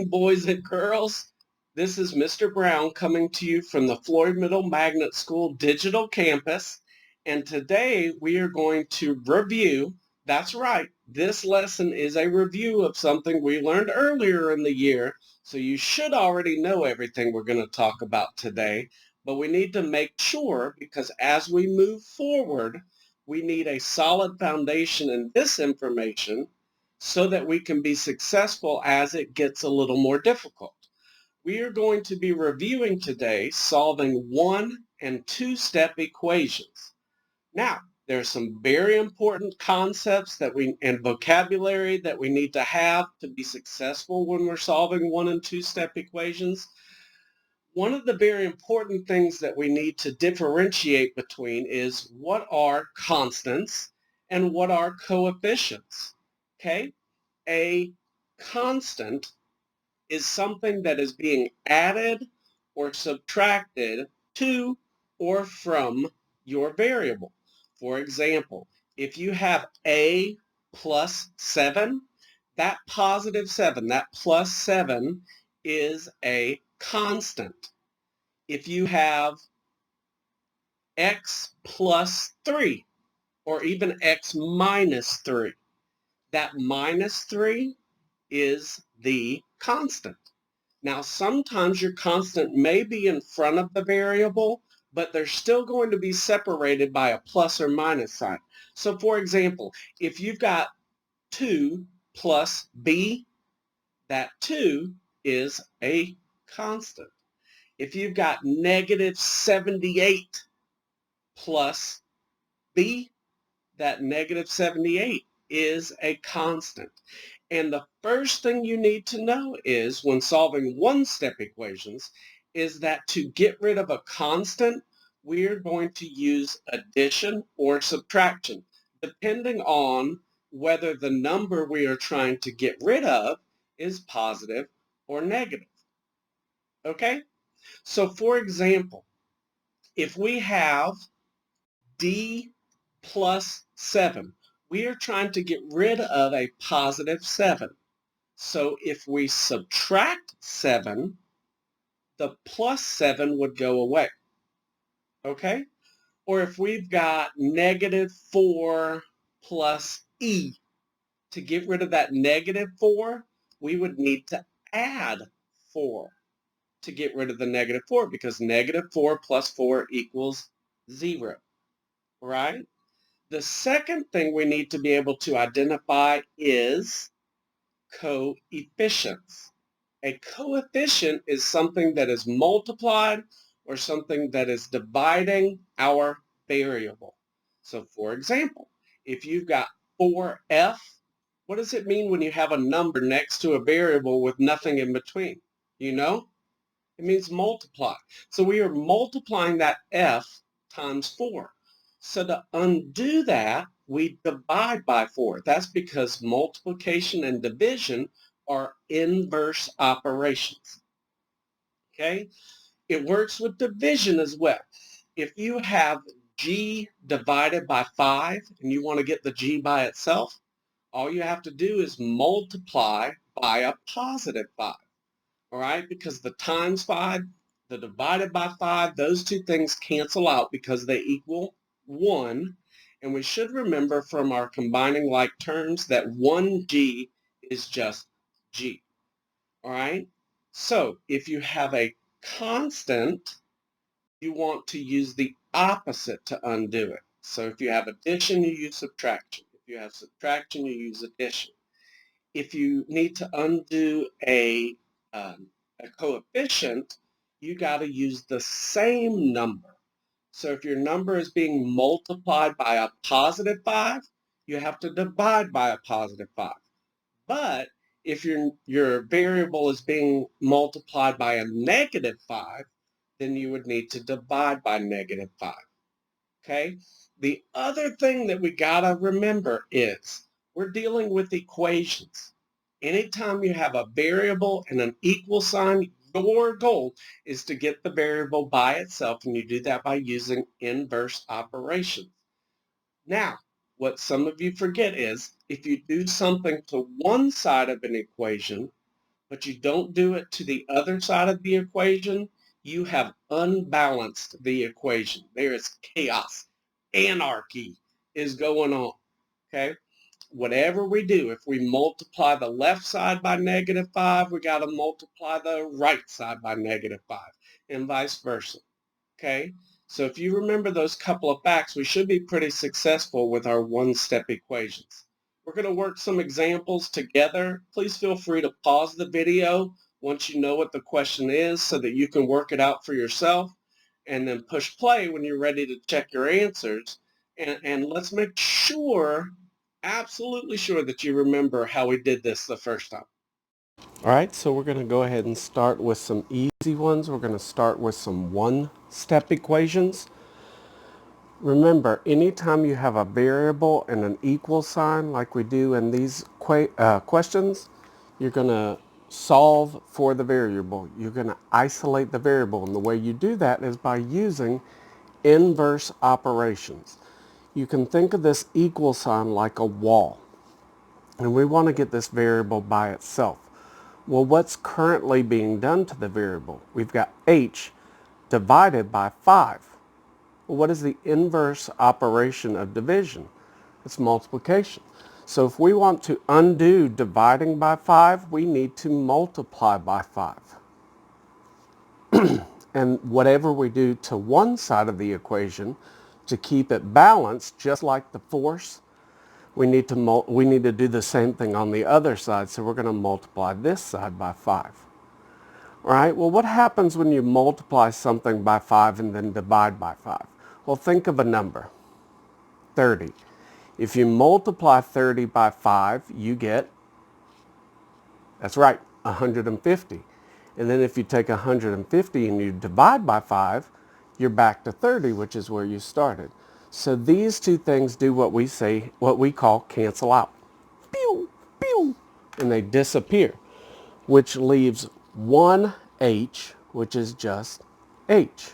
morning, boys and girls. This is Mr. Brown coming to you from the Floyd Middle Magnet School Digital Campus. And today we are going to review, that's right, this lesson is a review of something we learned earlier in the year. So you should already know everything we're going to talk about today. But we need to make sure, because as we move forward, we need a solid foundation in this information so that we can be successful as it gets a little more difficult. We are going to be reviewing today solving 1- and 2-step equations. Now, there's some very important concepts and vocabulary that we need to have to be successful when we're solving 1- and 2-step equations. One of the very important things that we need to differentiate between is what are constants and what are coefficients. Okay? A constant is something that is being added or subtracted to or from your variable. For example, if you have a plus 7, that positive 7, that plus 7 is a constant. If you have x plus 3 or even x minus 3, that minus 3 is the constant. Now, sometimes your constant may be in front of the variable, but they're still going to be separated by a plus or minus sign. So, for example, if you've got 2 plus b, that 2 is a constant. If you've got negative 78 plus b, that negative 78 is a constant. And the first thing you need to know is when solving one-step equations is that to get rid of a constant, we're going to use addition or subtraction, depending on whether the number we are trying to get rid of is positive or negative. Okay? So for example, if we have d plus 7, we are trying to get rid of a positive 7. So if we subtract 7, the plus 7 would go away. Okay? Or if we've got negative 4 plus e, to get rid of that negative 4, we would need to add 4 to get rid of the negative 4, because negative 4 plus 4 equals 0. Right? The second thing we need to be able to identify is coefficients. A coefficient is something that is multiplied or something that is dividing our variable. So for example, if you've got 4f, what does it mean when you have a number next to a variable with nothing in between? You know? It means multiply. So we are multiplying that f times 4. So to undo that, we divide by 4. That's because multiplication and division are inverse operations. Okay? It works with division as well. If you have g divided by 5 and you want to get the g by itself, all you have to do is multiply by a positive 5. All right? Because the times 5, the divided by 5, those two things cancel out because they equal 1. And we should remember from our combining like terms that 1g is just g. All right? So if you have a constant, you want to use the opposite to undo it. So if you have addition, you use subtraction. If you have subtraction, you use addition. If you need to undo a coefficient, you got to use the same number. So if your number is being multiplied by a positive 5, you have to divide by a positive 5. But if your variable is being multiplied by a negative 5, then you would need to divide by negative 5. Okay? The other thing that we got to remember is we're dealing with equations. Anytime you have a variable and an equal sign, your goal is to get the variable by itself, and you do that by using inverse operations. Now, what some of you forget is if you do something to one side of an equation, but you don't do it to the other side of the equation, you have unbalanced the equation. There is chaos. Anarchy is going on. Okay? Whatever we do, if we multiply the left side by -5, we got to multiply the right side by -5 and vice versa. Okay? So if you remember those couple of facts, we should be pretty successful with our one-step equations. We're going to work some examples together. Please feel free to pause the video once you know what the question is so that you can work it out for yourself, and then push play when you're ready to check your answers. And let's make sure, absolutely sure, that you remember how we did this the first time. All right, so we're going to go ahead and start with some easy ones. We're going to start with some one-step equations. Remember, anytime you have a variable and an equal sign like we do in these questions, you're going to solve for the variable. You're going to isolate the variable, and the way you do that is by using inverse operations. You can think of this equal sign like a wall, and we want to get this variable by itself. Well, what's currently being done to the variable? We've got h divided by 5. Well, what is the inverse operation of division? It's multiplication. So if we want to undo dividing by 5, we need to multiply by 5. And whatever we do to one side of the equation to keep it balanced, just like the force, we need to do the same thing on the other side. So we're going to multiply this side by 5. All right, well, what happens when you multiply something by 5 and then divide by 5? Well, think of a number, 30. If you multiply 30 by 5, you get, that's right, 150. And then if you take 150 and you divide by 5, you're back to 30, which is where you started. So these two things do what we call cancel out. Pew, pew, and they disappear, which leaves one h, which is just h.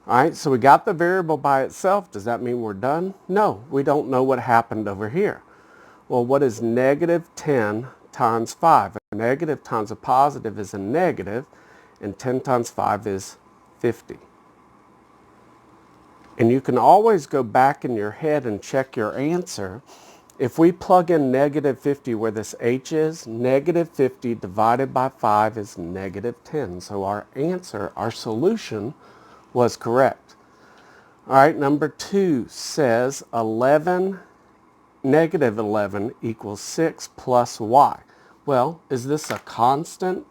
All right, so we got the variable by itself. Does that mean we're done? No, we don't know what happened over here. Well, what is negative 10 times 5? A negative times a positive is a negative, and 10 times 5 is 50. And you can always go back in your head and check your answer. If we plug in negative 50 where this h is, negative 50 divided by 5 is negative 10. So our answer, our solution, was correct. All right, number 2 says negative 11 equals 6 plus y. Well, is this a constant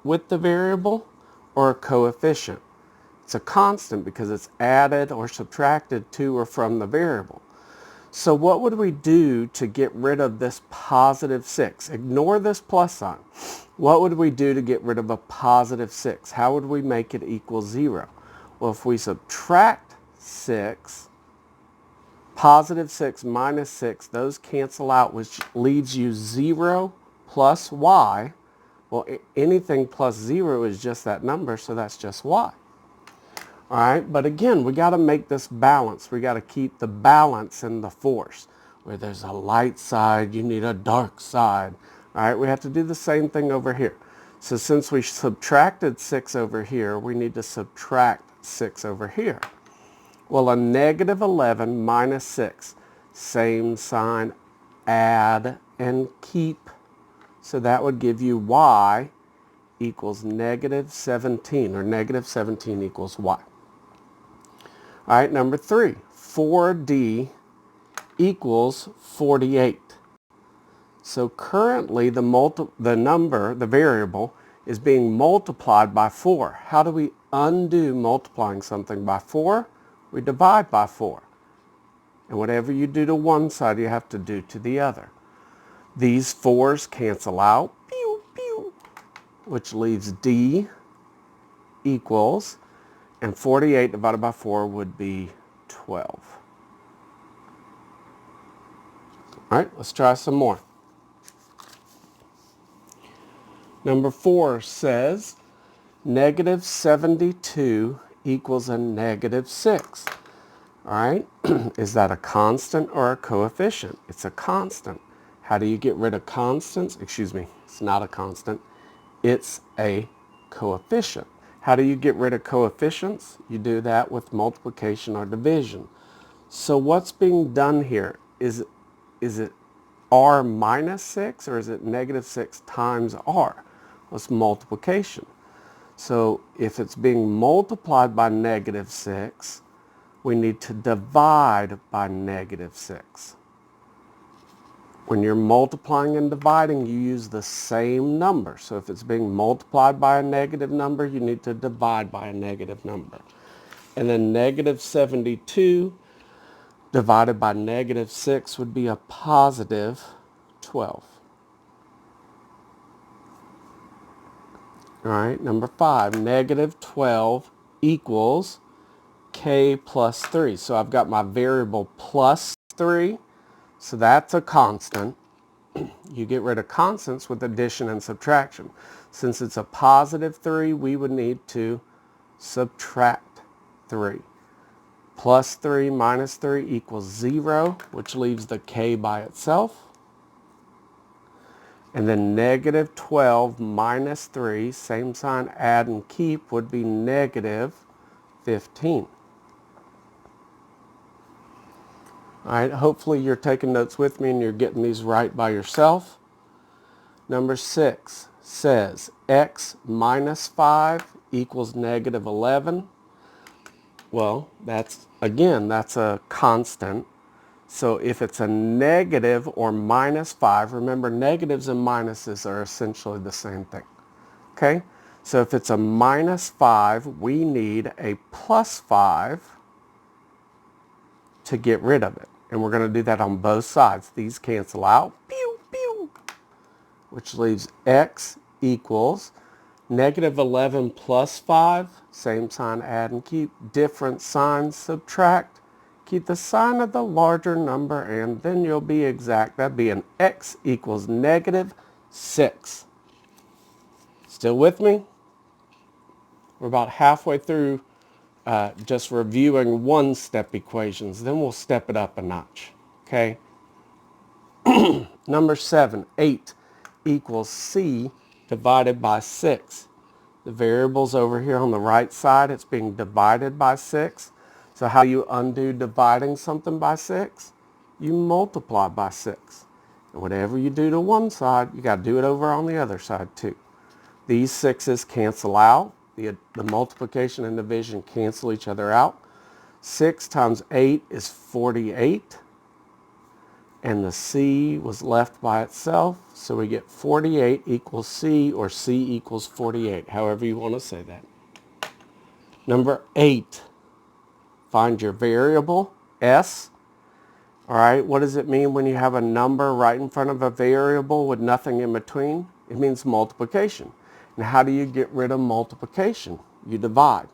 with the variable or a coefficient? It's a constant because it's added or subtracted to or from the variable. So what would we do to get rid of this positive 6? Ignore this plus sign. What would we do to get rid of a positive 6? How would we make it equal 0? Well, if we subtract 6, positive 6 minus 6, those cancel out, which leaves you 0 plus y. Well, anything plus 0 is just that number, so that's just y. All right, but again, we got to make this balance. We got to keep the balance in the force. Where there's a light side, you need a dark side. All right, we have to do the same thing over here. So since we subtracted 6 over here, we need to subtract 6 over here. Well, a negative 11 minus 6, same sign, add and keep. So that would give you y equals negative 17, or negative 17 equals y. All right, number 3, 4d equals 48. So currently the variable, is being multiplied by 4. How do we undo multiplying something by 4? We divide by 4. And whatever you do to one side, you have to do to the other. These 4's cancel out, pew, pew, which leaves d equals, and 48 divided by 4 would be 12. All right, let's try some more. Number 4 says negative 72 equals a negative 6. All right, is that a constant or a coefficient? It's a constant. How do you get rid of constants? It's not a constant. It's a coefficient. How do you get rid of coefficients? You do that with multiplication or division. So what's being done here? Is it r minus 6 or is it negative 6 times r? Well, it's multiplication. So if it's being multiplied by negative 6, we need to divide by negative 6. When you're multiplying and dividing, you use the same number. So if it's being multiplied by a negative number, you need to divide by a negative number. And then negative 72 divided by negative 6 would be a positive 12. All right, number 5, negative 12 equals k plus 3. So I've got my variable plus 3. So that's a constant. You get rid of constants with addition and subtraction. Since it's a positive 3, we would need to subtract 3. Plus 3 minus 3 equals 0, which leaves the k by itself. And then negative 12 minus 3, same sign, add and keep, would be negative 15. All right, hopefully you're taking notes with me and you're getting these right by yourself. Number 6 says x minus 5 equals negative 11. Well, that's a constant. So if it's a negative or minus 5, remember negatives and minuses are essentially the same thing. Okay? So if it's a minus 5, we need a plus 5 to get rid of it. And we're going to do that on both sides. These cancel out, pew, pew, which leaves x equals negative 11 plus 5, same sign, add and keep, different signs, subtract, keep the sign of the larger number, and then you'll be exact. That'd be an x equals negative 6. Still with me? We're about halfway through just reviewing one-step equations. Then we'll step it up a notch. Okay? Number 7, 8 equals c divided by 6. The variable's over here on the right side. It's being divided by 6. So how do you undo dividing something by 6? You multiply by 6. And whatever you do to one side, you got to do it over on the other side too. These 6's cancel out. The multiplication and division cancel each other out. 6 times 8 is 48. And the c was left by itself. So we get 48 equals c, or c equals 48, however you want to say that. Number 8, find your variable, s. All right, what does it mean when you have a number right in front of a variable with nothing in between? It means multiplication. And how do you get rid of multiplication? You divide.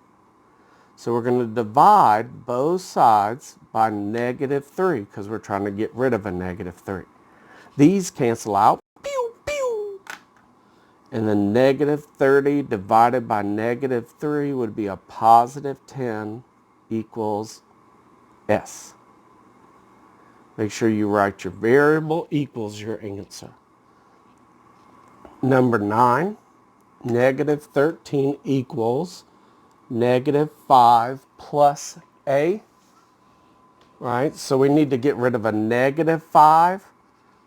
So we're going to divide both sides by negative 3 because we're trying to get rid of a negative 3. These cancel out. Pew, pew. And then negative 30 divided by negative 3 would be a positive 10 equals s. Make sure you write your variable equals your answer. Number 9, negative 13 equals negative 5 plus a. Right? So we need to get rid of a negative 5.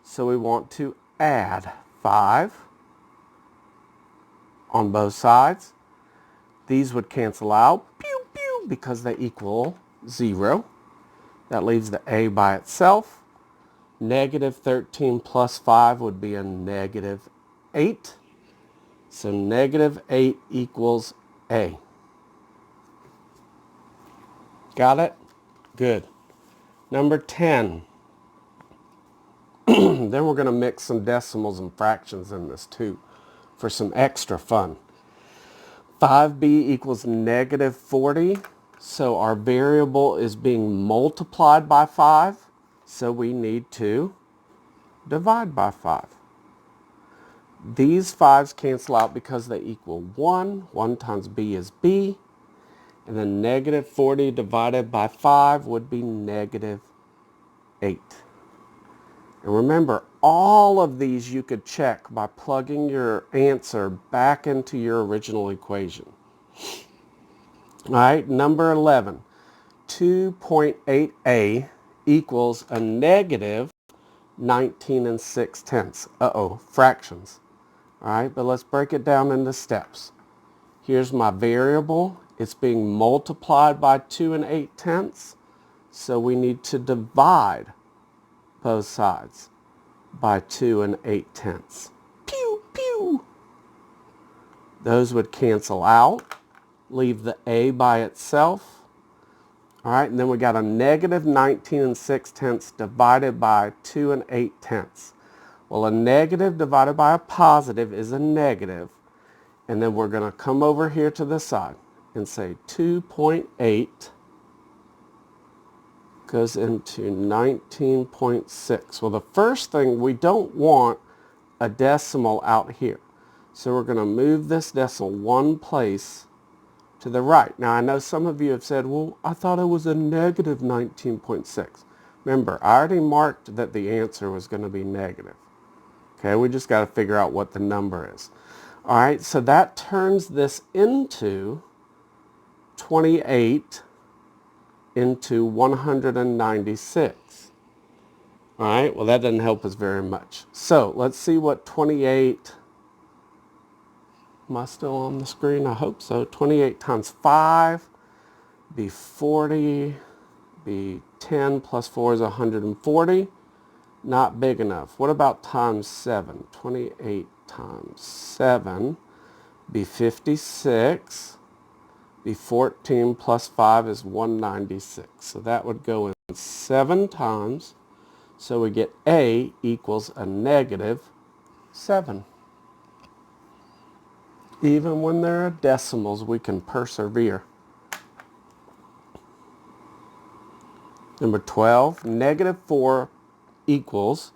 So we want to add 5 on both sides. These would cancel out, pew, pew, because they equal 0. That leaves the a by itself. Negative 13 plus 5 would be a negative 8. So negative 8 equals a. Got it? Good. Number 10. Then we're going to mix some decimals and fractions in this too for some extra fun. 5b equals negative 40. So our variable is being multiplied by 5. So we need to divide by 5. These 5's cancel out because they equal 1. 1 times b is b. And then negative 40 divided by 5 would be negative 8. And remember, all of these you could check by plugging your answer back into your original equation. All right, number 11, 2.8a equals a negative 19 and 6/10. Uh-oh, fractions. All right, but let's break it down into steps. Here's my variable. It's being multiplied by 2 and 8/10. So we need to divide both sides by 2 and 8/10. Pew, pew. Those would cancel out. Leave the a by itself. All right, and then we got a negative 19 and 6/10 divided by 2 and 8/10. Well, a negative divided by a positive is a negative. And then we're going to come over here to the side and say 2.8 goes into 19.6. Well, the first thing, we don't want a decimal out here. So we're going to move this decimal one place to the right. Now, I know some of you have said, well, I thought it was a negative 19.6. Remember, I already marked that the answer was going to be negative. Okay, we just got to figure out what the number is. All right, so that turns this into 28 into 196. All right, well, that doesn't help us very much. So let's see what 28, am I still on the screen? I hope so. 28 times 5 be 40, be 10 plus 4 is 140. Not big enough. What about times 7? 28 times 7 be 56. Be 14 plus 5 is 196. So that would go in 7 times. So we get A equals a negative 7. Even when there are decimals, we can persevere. Number 12, negative 4 equals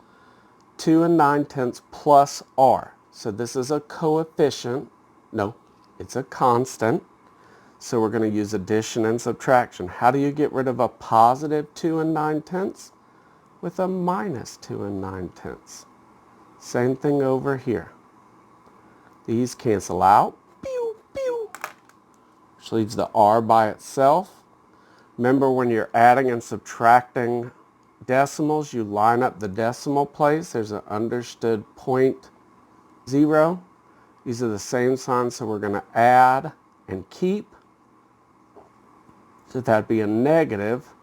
2 and 9/10 plus R. So this is a coefficient. No, it's a constant. So we're going to use addition and subtraction. How do you get rid of a positive 2 and 9/10? With a minus 2 and 9/10. Same thing over here. These cancel out. Pew, pew. Which leaves the R by itself. Remember, when you're adding and subtracting decimals, you line up the decimal place. There's an understood point 0. These are the same signs, so we're going to add and keep. So that'd be a negative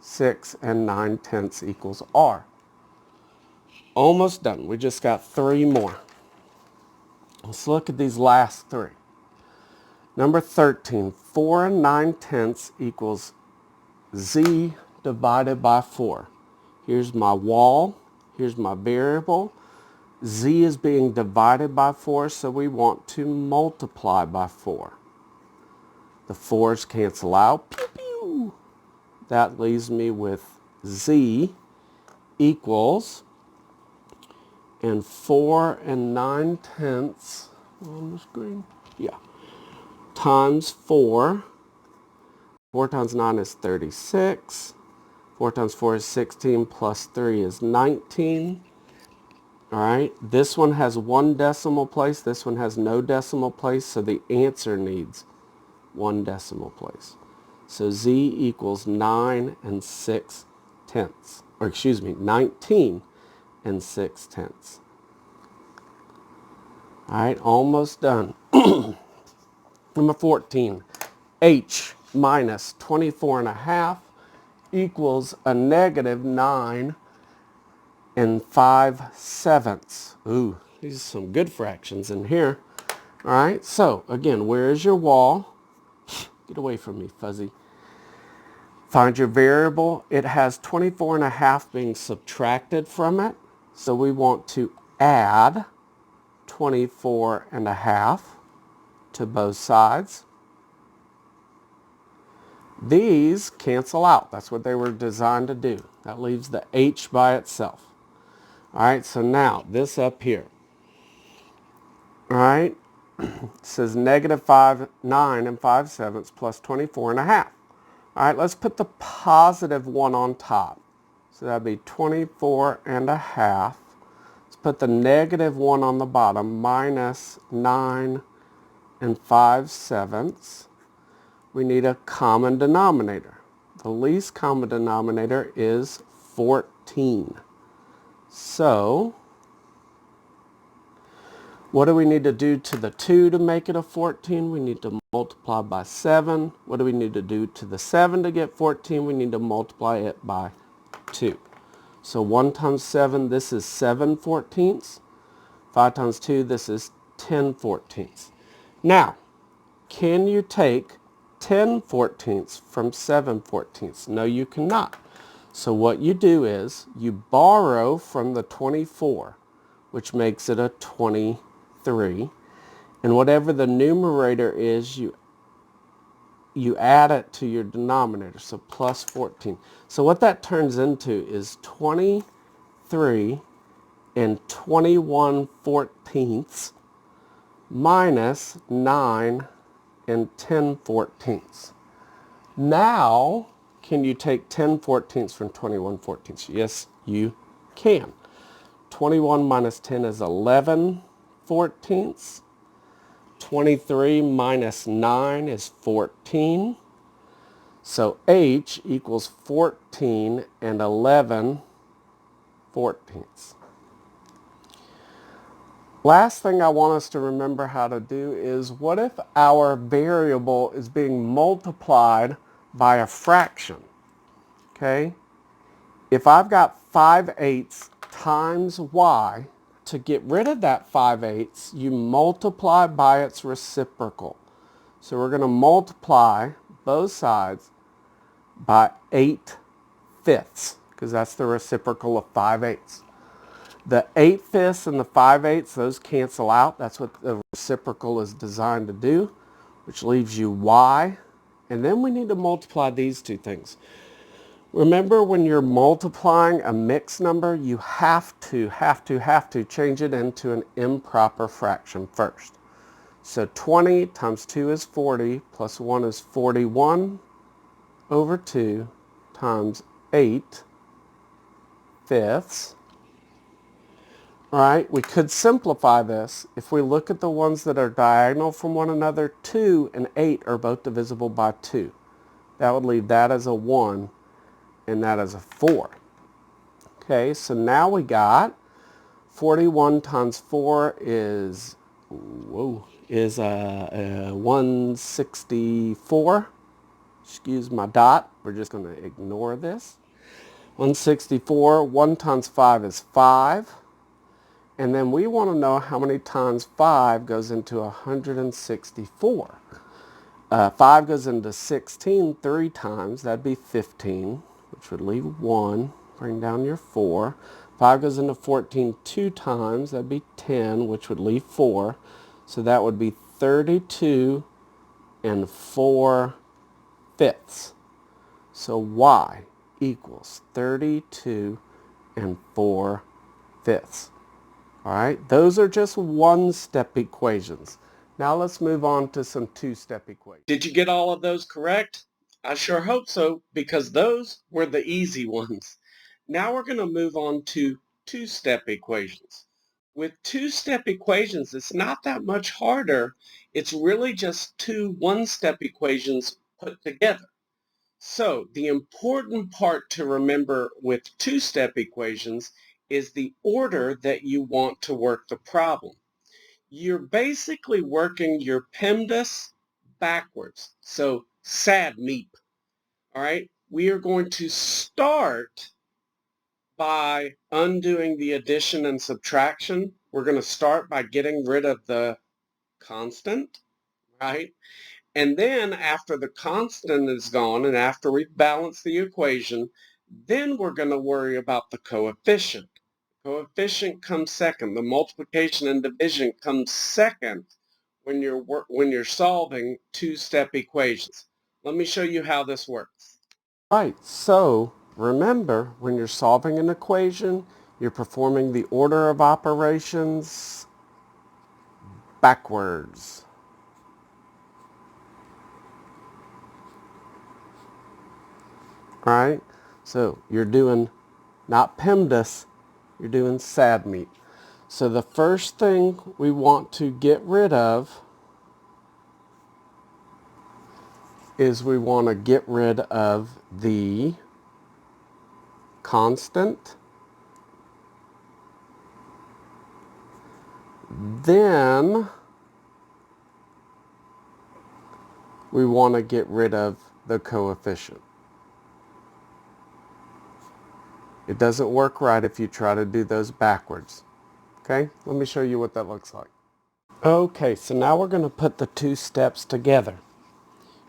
6 and 9/10 equals R. Almost done. We just got 3 more. Let's look at these last 3. Number 13, 4 and 9/10 equals Z divided by 4. Here's my wall. Here's my variable. Z is being divided by 4, so we want to multiply by 4. The 4's cancel out. Pew, pew. That leaves me with Z equals, and 4 and 9/10 on the screen. Yeah. Times 4. 4 times 9 is 36. 4 times 4 is 16 plus 3 is 19. All right. This one has 1 decimal place. This one has no decimal place, so the answer needs 1 decimal place. So Z equals 9 and 6/10. Or excuse me, 19 and 6/10. All right, almost done. Number 14, H minus 24.5 equals a negative 9 and 5/7. Ooh, these are some good fractions in here. All right, so again, where is your wall? Get away from me, fuzzy. Find your variable. It has 24.5 being subtracted from it. So we want to add 24.5 to both sides. These cancel out. That's what they were designed to do. That leaves the H by itself. All right, so now this up here. All right, it says negative 9 and 5/7 plus 24.5. All right, let's put the positive 1 on top. So that'd be 24.5 put the negative 1 on the bottom, minus 9 and 5/7. We need a common denominator. The least common denominator is 14. So, what do we need to do to the 2 to make it a 14? We need to multiply by 7. What do we need to do to the 7 to get 14? We need to multiply it by 2. So 1 times 7, this is 7/14. 5 times 2, this is 10/14. Now, can you take 10/14 from 7/14? No, you cannot. So what you do is you borrow from the 24, which makes it a 23. And whatever the numerator is, you add it to your denominator, so plus 14. So what that turns into is 23 and 21/14 minus 9 and 10/14. Now, can you take 10/14 from 21/14? Yes, you can. 21 minus 10 is 11/14. 23 minus 9 is 14. So H equals 14 and 11/14. Last thing I want us to remember how to do is, what if our variable is being multiplied by a fraction? Okay? If I've got 5/8 times y, to get rid of that 5/8, you multiply by its reciprocal. So we're going to multiply both sides by 8/5, because that's the reciprocal of 5/8. The 8/5 and the 5/8, those cancel out. That's what the reciprocal is designed to do, which leaves you y. And then we need to multiply these two things. Remember, when you're multiplying a mixed number, you have to change it into an improper fraction first. So 20 times 2 is 40, plus 1 is 41/2 times 8/5. All right, we could simplify this. If we look at the ones that are diagonal from one another, 2 and 8 are both divisible by 2. That would leave that as a 1 and that as a 4. Okay, so now we got 41 times 4 is 164. Excuse my dot. We're just going to ignore this. 164. 1 times 5 is 5. And then we want to know how many times 5 goes into 164. 5 goes into 16 3 times. That'd be 15, which would leave 1. Bring down your 4. 5 goes into 14 2 times. That'd be 10, which would leave 4. So that would be 32 and 4/5. So y equals 32 and 4/5. All right, those are just one-step equations. Now let's move on to some two-step equations. Did you get all of those correct? I sure hope so, because those were the easy ones. Now we're going to move on to two-step equations. With two-step equations, it's not that much harder. It's really just two one-step equations put together. So the important part to remember with two-step equations is the order that you want to work the problem. You're basically working your PEMDAS backwards. So sad meep. All right. We are going to start by undoing the addition and subtraction. We're going to start by getting rid of the constant, right? And then after the constant is gone and after we've balanced the equation, then we're going to worry about the coefficient. Coefficient comes second. The multiplication and division comes second when you're solving two-step equations. Let me show you how this works. Right, so remember, when you're solving an equation, you're performing the order of operations backwards. All right, so you're doing not PEMDAS, you're doing sad meat. So the first thing we want to get rid of is we want to get rid of the constant. Then we want to get rid of the coefficient. It doesn't work right if you try to do those backwards. Okay, let me show you what that looks like. Okay, so now we're going to put the two steps together.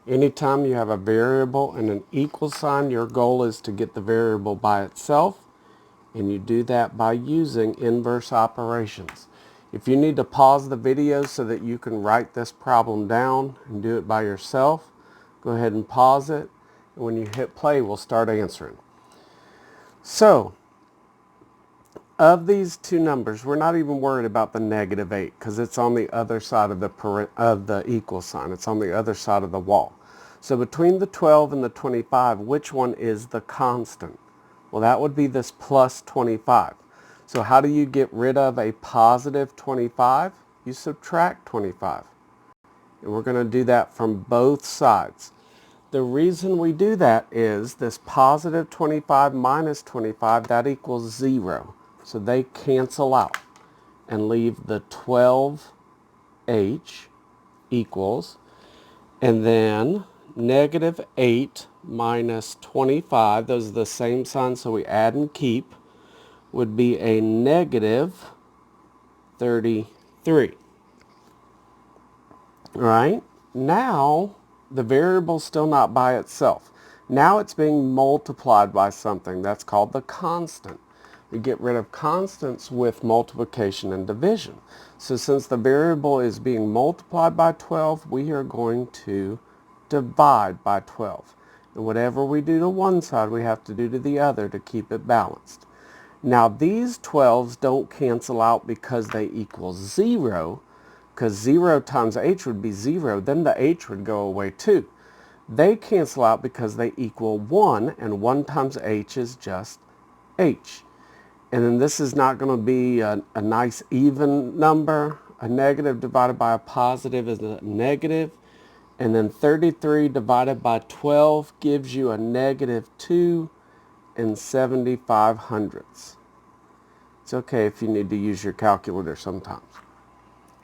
Anytime you have a variable and an equal sign, your goal is to get the variable by itself, and you do that by using inverse operations. If you need to pause the video so that you can write this problem down and do it by yourself, go ahead and pause it, and when you hit play, we'll start answering. So, of these two numbers, we're not even worried about the -8 because it's on the other side of the equal sign. It's on the other side of the wall. So between the 12 and the 25, which one is the constant? Well, that would be this plus 25. So how do you get rid of a positive 25? You subtract 25. And we're going to do that from both sides. The reason we do that is this positive 25 minus 25, that equals 0. So they cancel out and leave the 12h equals, and then -8 minus 25, those are the same signs, so we add and keep, would be a -33. All right, now the variable's still not by itself. Now it's being multiplied by something. That's called the constant. We get rid of constants with multiplication and division. So since the variable is being multiplied by 12, we are going to divide by 12. And whatever we do to one side, we have to do to the other to keep it balanced. Now these 12s don't cancel out because they equal 0, because 0 times h would be 0, then the h would go away too. They cancel out because they equal 1, and 1 times h is just h. And then this is not going to be a nice even number. A negative divided by a positive is a negative. And then 33 divided by 12 gives you a -2 7/75. It's okay if you need to use your calculator sometimes.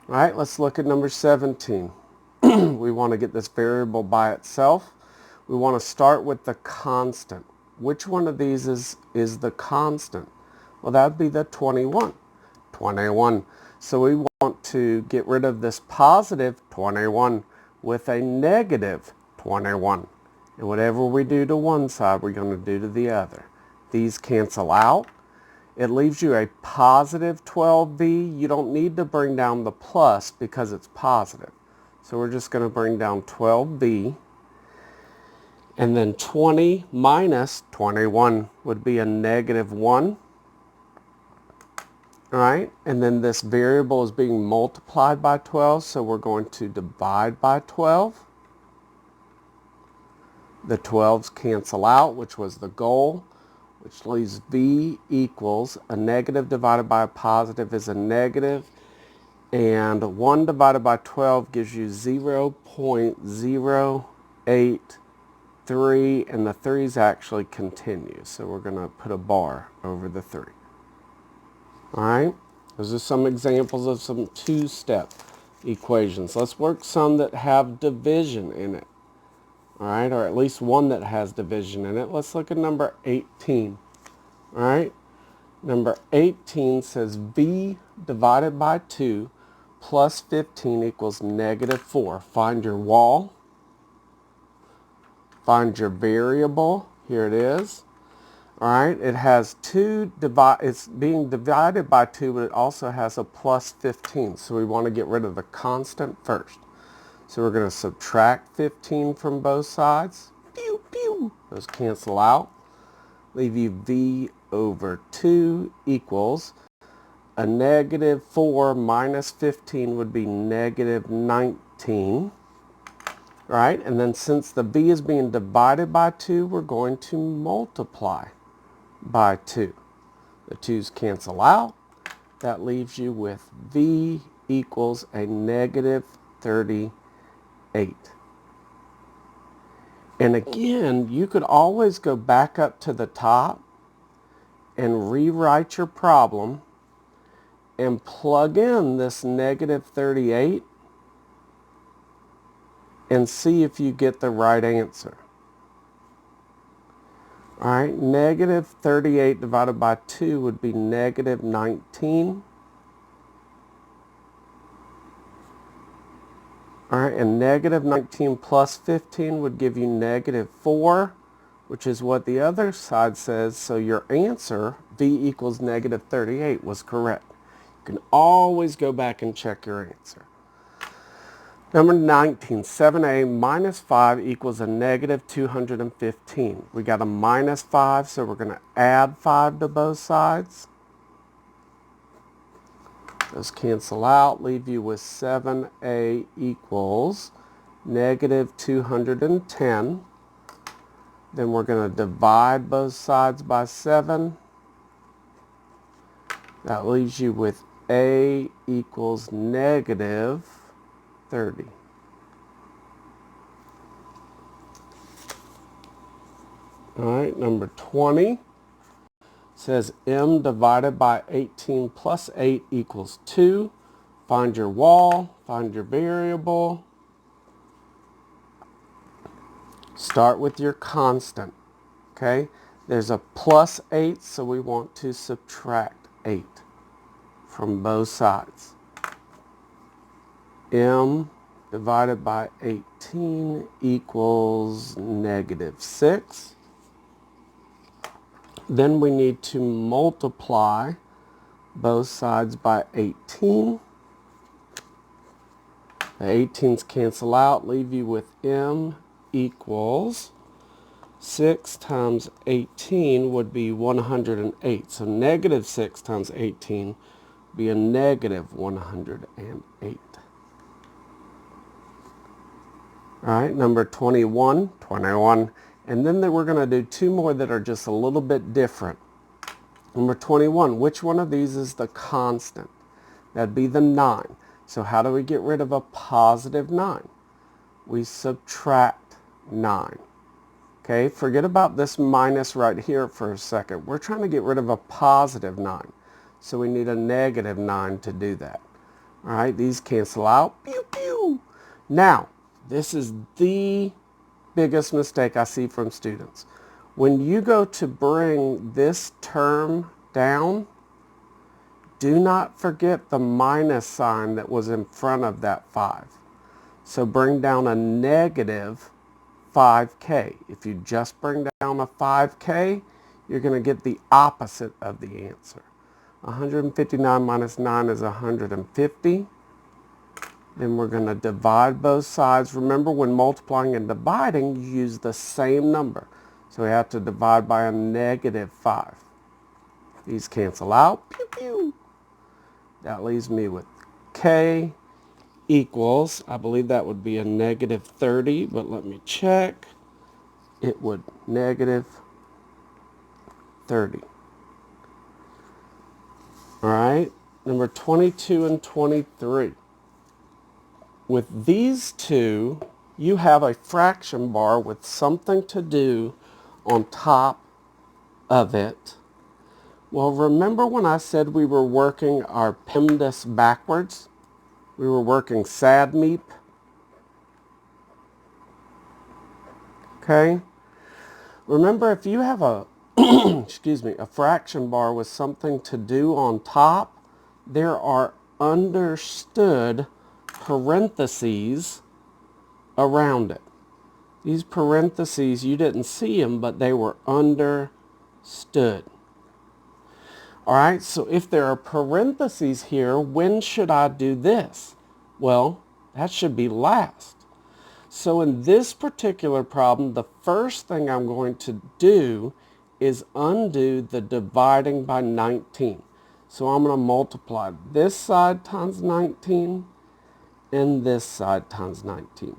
All right, let's look at number 17. We want to get this variable by itself. We want to start with the constant. Which one of these is the constant? Well, that would be the 21. 21. So we want to get rid of this positive 21 with a -21. And whatever we do to one side, we're going to do to the other. These cancel out. It leaves you a positive 12b. You don't need to bring down the plus because it's positive. So we're just going to bring down 12b. And then 20 minus 21 would be a -1. All right, and then this variable is being multiplied by 12, so we're going to divide by 12. The 12s cancel out, which was the goal, which leaves v equals a negative divided by a positive is a negative, and 1 divided by 12 gives you 0.083, and the 3's actually continue, so we're going to put a bar over the 3. All right, those are some examples of some two-step equations. Let's work some that have division in it. All right, or at least one that has division in it. Let's look at number 18. All right, number 18 says v divided by 2 plus 15 equals -4. Find your wall. Find your variable. Here it is. All right, it has it's being divided by 2, but it also has a plus 15. So we want to get rid of the constant first. So we're going to subtract 15 from both sides. Pew, pew. Those cancel out. Leave you v over 2 equals a -4 minus 15 would be -19. All right, and then since the v is being divided by 2, we're going to multiply by 2. The 2's cancel out. That leaves you with V equals a negative 38. And again, you could always go back up to the top and rewrite your problem and plug in this negative 38 and see if you get the right answer. All right, negative 38 divided by 2 would be negative 19. All right, and negative 19 plus 15 would give you negative 4, which is what the other side says. So your answer, V equals negative 38, was correct. You can always go back and check your answer. Number 19, 7a minus 5 equals a negative 215. We got a minus 5, so we're going to add 5 to both sides. Those cancel out, leave you with 7a equals negative 210. Then we're going to divide both sides by 7. That leaves you with a equals negative 30. All right, number 20 says m divided by 18 plus 8 equals 2. Find your wall, find your variable. Start with your constant, okay? There's a plus 8, so we want to subtract 8 from both sides. M divided by 18 equals negative 6. Then we need to multiply both sides by 18. The 18s cancel out, leave you with m equals 6 times 18 would be 108. So negative 6 times 18 would be a negative 108. All right, number 21. And then we're going to do 2 more that are just a little bit different. Number 21, which one of these is the constant? That'd be the 9. So how do we get rid of a positive 9? We subtract 9. Okay, forget about this minus right here for a second. We're trying to get rid of a positive 9. So we need a negative 9 to do that. All right, these cancel out. Pew, pew. Now, this is the biggest mistake I see from students. When you go to bring this term down, do not forget the minus sign that was in front of that 5. So bring down a negative 5k. If you just bring down a 5k, you're going to get the opposite of the answer. 159 minus 9 is 150. Then we're going to divide both sides. Remember, when multiplying and dividing, you use the same number. So we have to divide by a negative 5. These cancel out. Pew, pew. That leaves me with k equals, I believe that would be a negative 30, but let me check. It would negative 30. All right, number 22 and 23. With these two, you have a fraction bar with something to do on top of it. Well, remember when I said we were working our PEMDAS backwards? We were working SADMEP. Okay? Remember, if you have a, a fraction bar with something to do on top, there are understood parentheses around it. These parentheses, you didn't see them, but they were understood. All right, so if there are parentheses here, when should I do this? Well, that should be last. So in this particular problem, the first thing I'm going to do is undo the dividing by 19. So I'm going to multiply this side times 19 and this side times 19.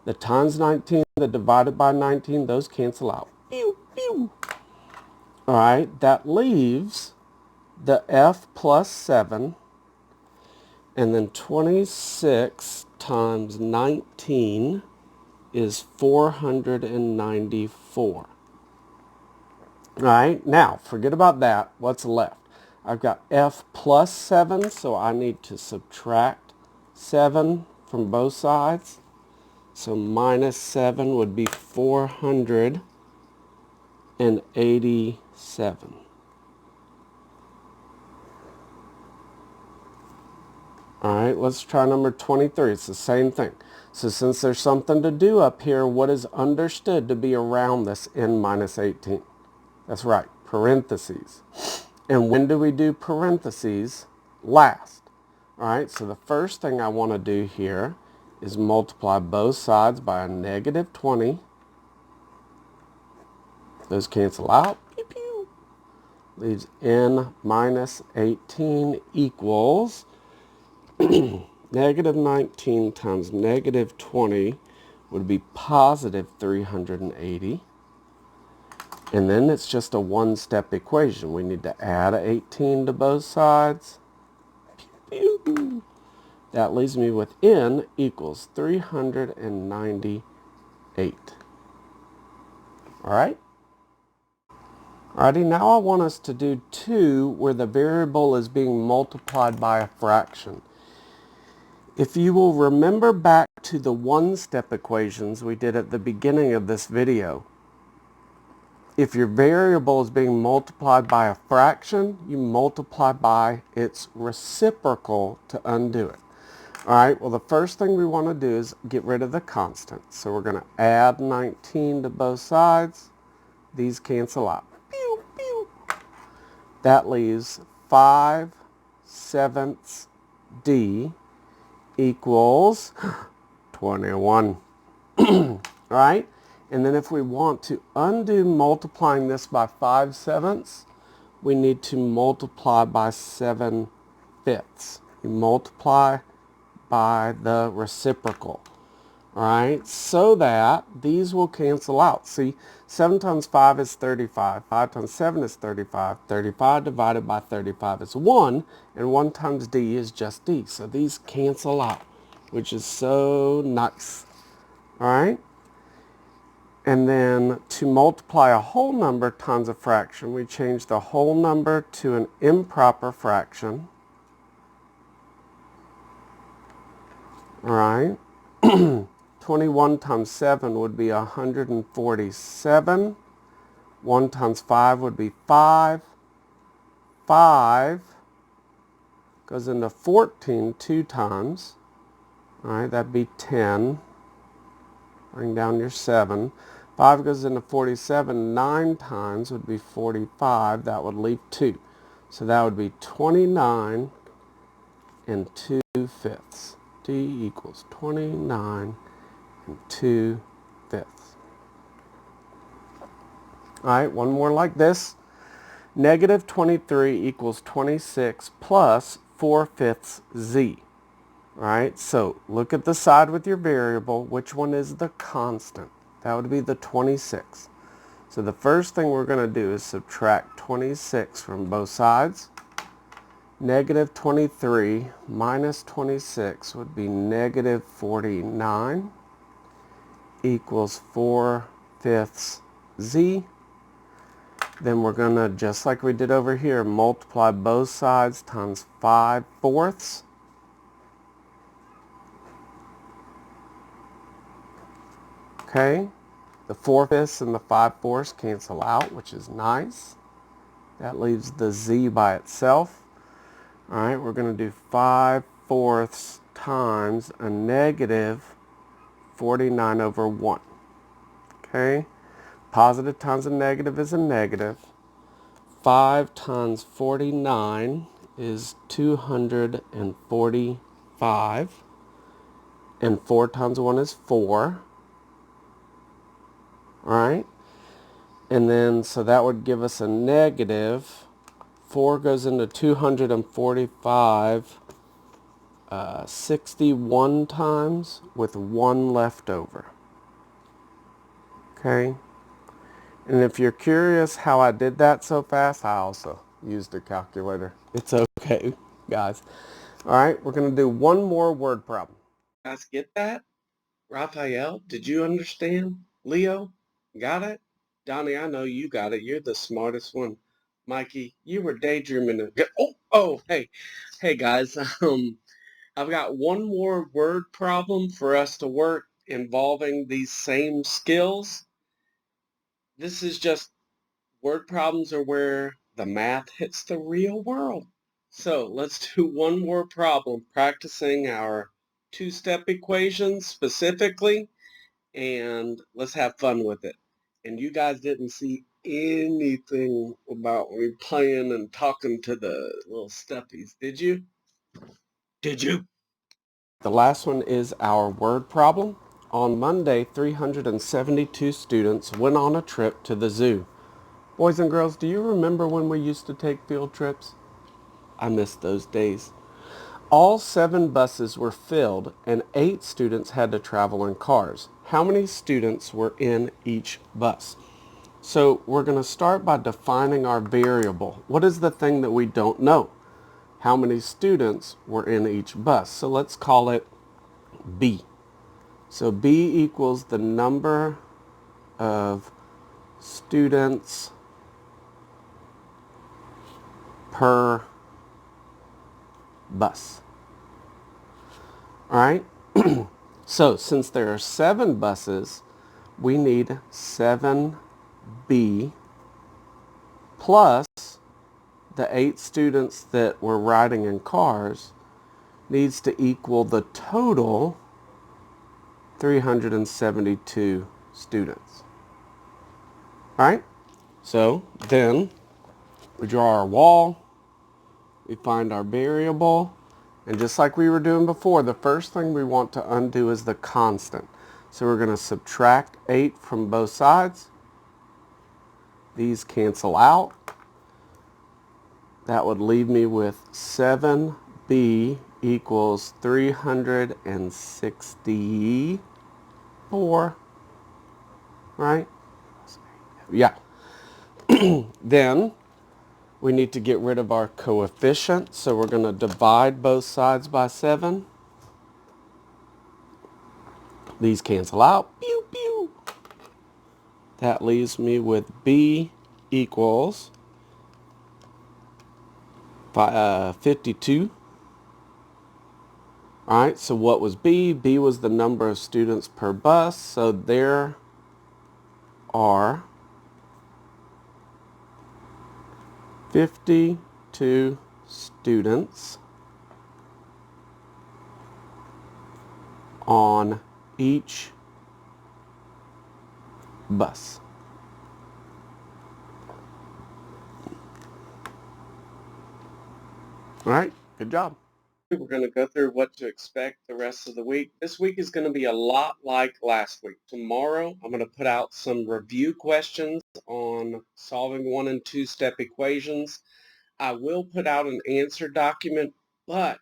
The times 19, the divided by 19, those cancel out. Pew, pew. All right, that leaves the f plus 7, and then 26 times 19 is 494. All right, now forget about that. What's left? I've got f plus 7, so I need to subtract 7 from both sides. So minus 7 would be 487. All right, let's try number 23. It's the same thing. So since there's something to do up here, what is understood to be around this n minus 18? That's right, parentheses. And when do we do parentheses? Last. All right, so the first thing I want to do here is multiply both sides by a negative 20. Those cancel out. Pew, pew. Leaves n minus 18 equals negative 19 times negative 20 would be positive 380. And then it's just a one-step equation. We need to add 18 to both sides. Pew, pew. That leaves me with n equals 398. All right? Alrighty, now I want us to do 2 where the variable is being multiplied by a fraction. If you will remember back to the one-step equations we did at the beginning of this video, if your variable is being multiplied by a fraction, you multiply by its reciprocal to undo it. All right, well, the first thing we want to do is get rid of the constant. So we're going to add 19 to both sides. These cancel out. Pew, pew. That leaves 5/7 d equals 21. All right? And then if we want to undo multiplying this by 5/7, we need to multiply by 7/5. You multiply by the reciprocal. All right? So that these will cancel out. See, 7 times 5 is 35. 5 times 7 is 35. 35 divided by 35 is 1. And 1 times d is just d. So these cancel out, which is so nice. All right? And then to multiply a whole number times a fraction, we change the whole number to an improper fraction. All right? 21 times 7 would be 147. 1 times 5 would be 5. 5 goes into 14 2 times. All right, that'd be 10. Bring down your 7. 5 goes into 47 9 times would be 45. That would leave 2. So that would be 29 and 2/5. D equals 29 and 2/5. All right, one more like this. Negative 23 equals 26 plus 4/5 z. All right, so look at the side with your variable. Which one is the constant? That would be the 26. So the first thing we're going to do is subtract 26 from both sides. Negative 23 minus 26 would be negative 49 equals 4/5 z. Then we're going to, just like we did over here, multiply both sides times 5/4. Okay, the 4/5 and the 5/4 cancel out, which is nice. That leaves the z by itself. All right, we're going to do 5/4 times a negative 49/1. Okay, positive times a negative is a negative. 5 times 49 is 245. And 4 times 1 is 4. All right, and then so that would give us a negative. 4 goes into 245 61 times with 1 left over. Okay, and if you're curious how I did that so fast, I also used a calculator. It's okay, guys. All right, we're going to do one more word problem. Guys, get that? Raphael, did you understand? Leo, got it? Donnie, I know you got it. You're the smartest one. Mikey, you were daydreaming. Hey guys. I've got one more word problem for us to work involving these same skills. This is just word problems are where the math hits the real world. So let's do one more problem, practicing our two-step equations specifically, and let's have fun with it. And you guys didn't see anything about me playing and talking to the little steppies, did you? Did you? The last one is our word problem. On Monday, 372 students went on a trip to the zoo. Boys and girls, do you remember when we used to take field trips? I miss those days. All 7 buses were filled and 8 students had to travel in cars. How many students were in each bus? So we're going to start by defining our variable. What is the thing that we don't know? How many students were in each bus? So let's call it B. So B equals the number of students per bus. All right? So since there are 7 buses, we need 7B plus the 8 students that were riding in cars needs to equal the total 372 students. All right? So then we draw our wall, we find our variable, and just like we were doing before, the first thing we want to undo is the constant. So we're going to subtract 8 from both sides. These cancel out. That would leave me with 7b equals 364, right? Yeah. Then we need to get rid of our coefficient, so we're going to divide both sides by 7. These cancel out. Pew, pew. That leaves me with b equals 52. All right, so what was B? B was the number of students per bus, so there are 52 students on each bus. All right, good job. We're going to go through what to expect the rest of the week. This week is going to be a lot like last week. Tomorrow, I'm going to put out some review questions on solving 1 and 2 step equations. I will put out an answer document, but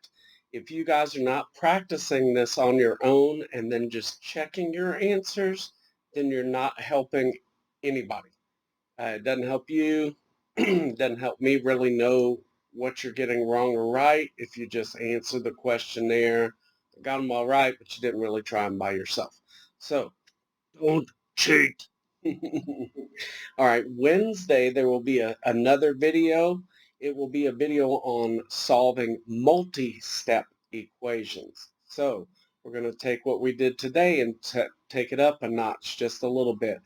if you guys are not practicing this on your own and then just checking your answers, then you're not helping anybody. It doesn't help you. It doesn't help me really know what you're getting wrong or right if you just answer the questionnaire. Got them all right, but you didn't really try them by yourself. So don't cheat. All right, Wednesday there will be another video. It will be a video on solving multi-step equations. So we're going to take what we did today and take it up a notch just a little bit.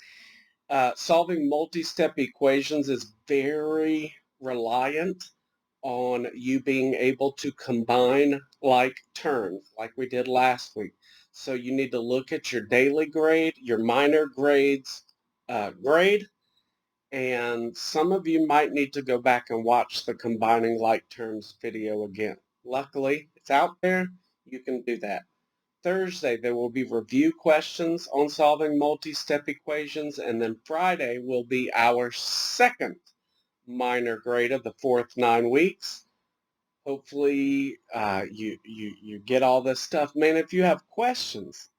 Solving multi-step equations is very reliant on you being able to combine like terms, like we did last week. So you need to look at your daily grade, your minor grades grade, and some of you might need to go back and watch the combining like terms video again. Luckily, it's out there. You can do that. Thursday, there will be review questions on solving multi-step equations, and then Friday will be our second minor grade of the 4th 9 weeks. Hopefully, you get all this stuff. Man, if you have questions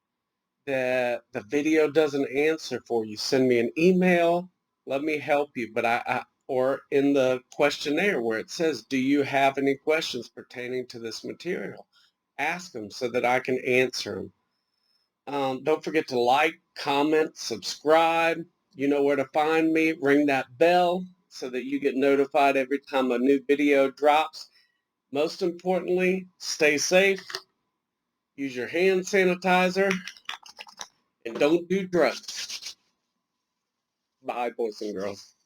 that the video doesn't answer for you, send me an email. Let me help you. But or in the questionnaire where it says, do you have any questions pertaining to this material? Ask them so that I can answer them. Don't forget to like, comment, subscribe. You know where to find me. Ring that bell so that you get notified every time a new video drops. Most importantly, stay safe, use your hand sanitizer, and don't do drugs. Bye, boys and girls.